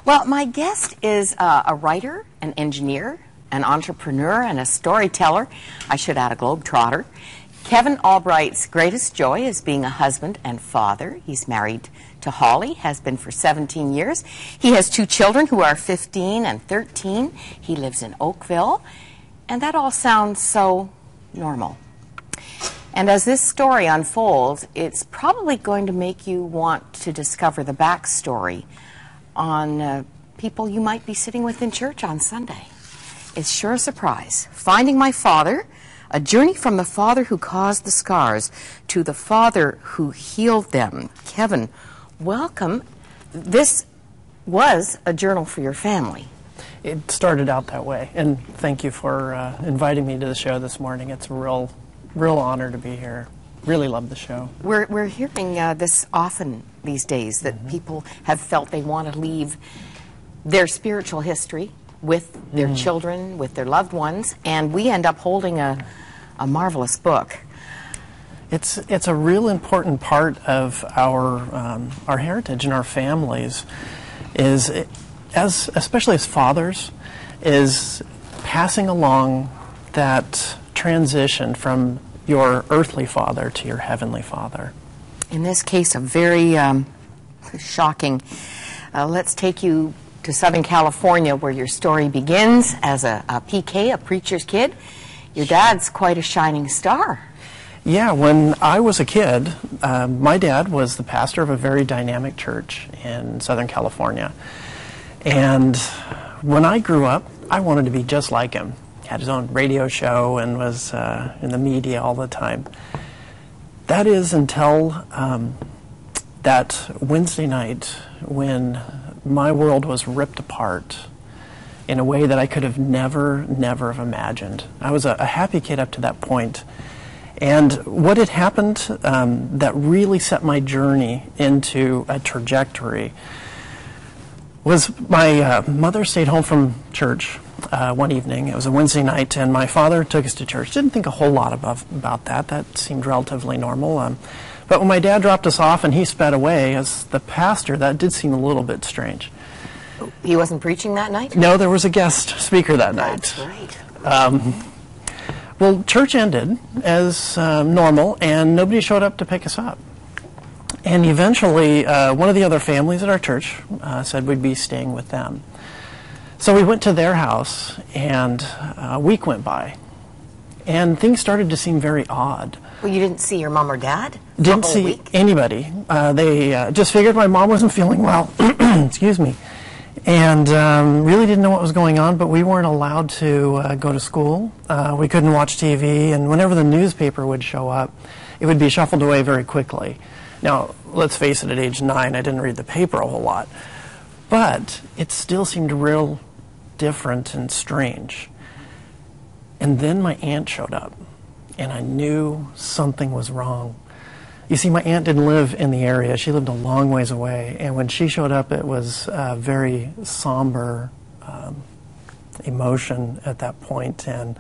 Well, my guest is a writer, an engineer, an entrepreneur, and a storyteller. I should add a globetrotter. Kevin Albright's greatest joy is being a husband and father. He's married to Holly, has been for 17 years. He has 2 children who are 15 and 13. He lives in Oakville. And that all sounds so normal. And as this story unfolds, it's probably going to make you want to discover the backstory on people you might be sitting with in church on Sunday. It's sure a surprise. Finding My Father, a journey from the father who caused the scars to the father who healed them. Kevin, welcome. This was a journal for your family. It started out that way, and thank you for inviting me to the show this morning. It's a real honor to be here. Really love the show. We're hearing this often these days, that people have felt they want to leave their spiritual history with their children, with their loved ones, and we end up holding a marvelous book. It's a real important part of our heritage and our families, especially as fathers, is passing along that transition from your earthly father to your heavenly father. In this case, a very shocking. Let's take you to Southern California, where your story begins as a PK, a preacher's kid. Your dad's quite a shining star. Yeah, when I was a kid, my dad was the pastor of a very dynamic church in Southern California. And when I grew up, I wanted to be just like him. He had his own radio show and was in the media all the time. That is until that Wednesday night when my world was ripped apart in a way that I could have never have imagined. I was a happy kid up to that point. And what had happened that really set my journey into a trajectory was my mother stayed home from church one evening. It was a Wednesday night, and my father took us to church. Didn't think a whole lot about that. That seemed relatively normal. But when my dad dropped us off and he sped away, as the pastor, that did seem a little bit strange. He wasn't preaching that night? No, there was a guest speaker that night. That's right. Well, church ended as normal, and nobody showed up to pick us up. And eventually, one of the other families at our church said we'd be staying with them. So we went to their house, and a week went by, and things started to seem very odd. Well, you didn't see your mom or dad? Didn't see anybody. They just figured my mom wasn't feeling well, excuse me, and really didn't know what was going on, but we weren't allowed to go to school. We couldn't watch TV, and whenever the newspaper would show up, it would be shuffled away very quickly. Now, let's face it, at age 9, I didn't read the paper a whole lot, but it still seemed real different and strange. And then my aunt showed up, and I knew something was wrong. You see, my aunt didn't live in the area. She lived a long ways away, and when she showed up, it was a very somber emotion at that point. And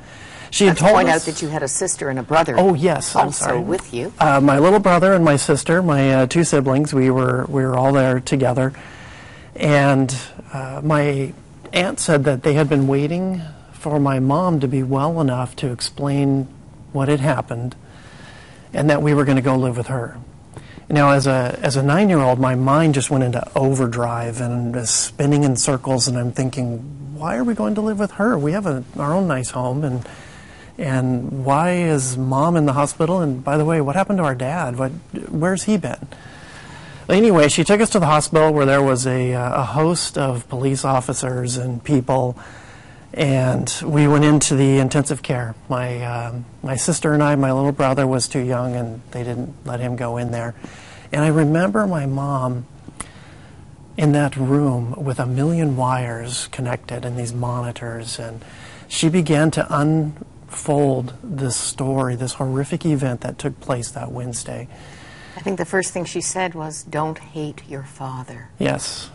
she had told us... point out that you had a sister and a brother. Oh, yes, I'm sorry. Also with you. My little brother and my sister, my 2 siblings, we were all there together. And my aunt said that they had been waiting for my mom to be well enough to explain what had happened, and that we were going to go live with her. Now, as a 9-year-old, my mind just went into overdrive and was spinning in circles, and I'm thinking, why are we going to live with her? We have our own nice home, and why is Mom in the hospital? And by the way, what happened to our dad? Where's he been? Anyway, she took us to the hospital where there was a host of police officers and people, and we went into the intensive care. My sister and I, my little brother was too young, and they didn't let him go in there. And I remember my mom in that room with a million wires connected and these monitors, and she began to unfold this story, this horrific event that took place that Wednesday. I think the first thing she said was, "Don't hate your father." Yes.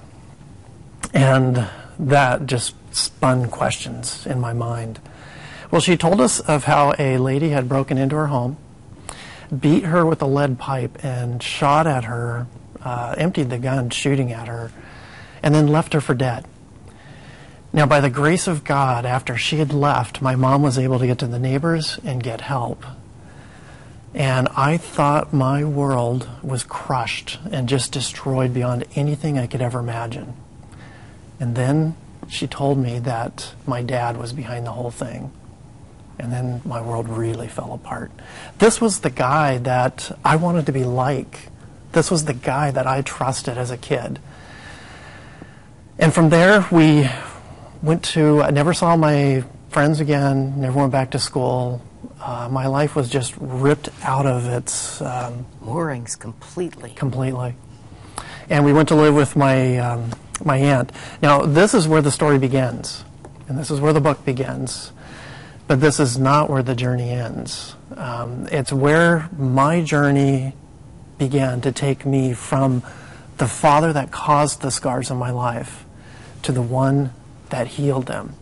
And that just spun questions in my mind. Well, she told us of how a lady had broken into her home, beat her with a lead pipe, and shot at her, emptied the gun, shooting at her. and then left her for dead. Now, by the grace of God, after she had left, my mom was able to get to the neighbors and get help. And I thought my world was crushed and just destroyed beyond anything I could ever imagine. And then she told me that my dad was behind the whole thing. And then my world really fell apart. This was the guy that I wanted to be like. This was the guy that I trusted as a kid. And from there, we went to, I never saw my friends again, never went back to school. My life was just ripped out of its... moorings completely. Completely. And we went to live with my, my aunt. Now, this is where the story begins, and this is where the book begins. But this is not where the journey ends. It's where my journey began to take me from the father that caused the scars in my life to the one that healed them.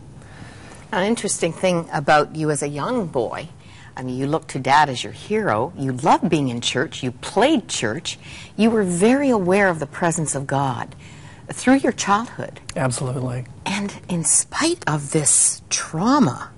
An interesting thing about you as a young boy, I mean, you looked to Dad as your hero. You loved being in church. You played church. You were very aware of the presence of God through your childhood. Absolutely. And in spite of this trauma